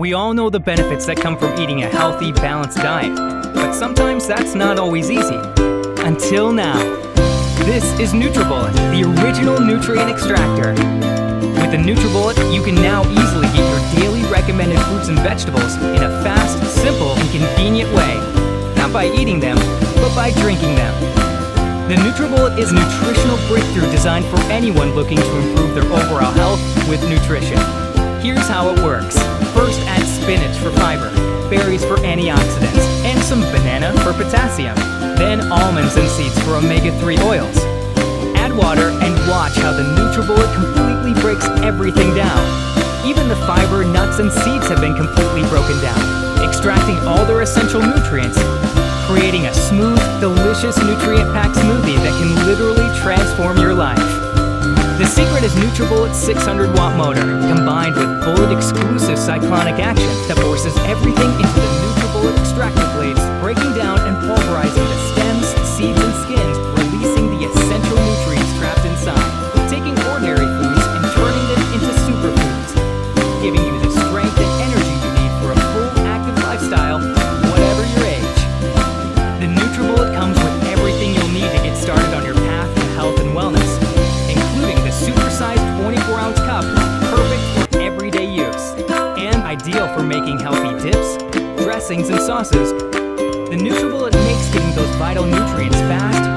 We all know the benefits that come from eating a healthy, balanced diet, but sometimes that's not always easy. Until now. This is NutriBullet, the original nutrient extractor. With the NutriBullet, you can now easily get your daily recommended fruits and vegetables in a fast, simple, and convenient way. Not by eating them, but by drinking them. The NutriBullet is a nutritional breakthrough designed for anyone looking to improve their overall health with nutrition. Here's how it works. First, add spinach for fiber, berries for antioxidants, and some banana for potassium. Then almonds and seeds for omega-3 oils. Add water and watch how the NutriBullet completely breaks everything down. Even the fiber, nuts, and seeds have been completely broken down, extracting all their essential nutrients, creating a smooth, delicious, nutrient-packed smoothie that can literally transform your life. The secret is NutriBullet's 600-watt motor, combined with bullet-exclusive cyclonic action that forces everything into the NutriBullet extractor blades, breaking down and pulverizing the stems, seeds, and skins, releasing the essential nutrients trapped inside, taking ordinary foods and turning them into superfoods, giving you the strength and energy you need for a full, active lifestyle, whatever your age. The NutriBullet comes with everything you'll need to get started on your path to health and wellness, including the supersized 24-ounce cup, perfect for everyday use, and ideal for making healthy dips, dressings, and sauces. The NutriBullet makes getting those vital nutrients fast,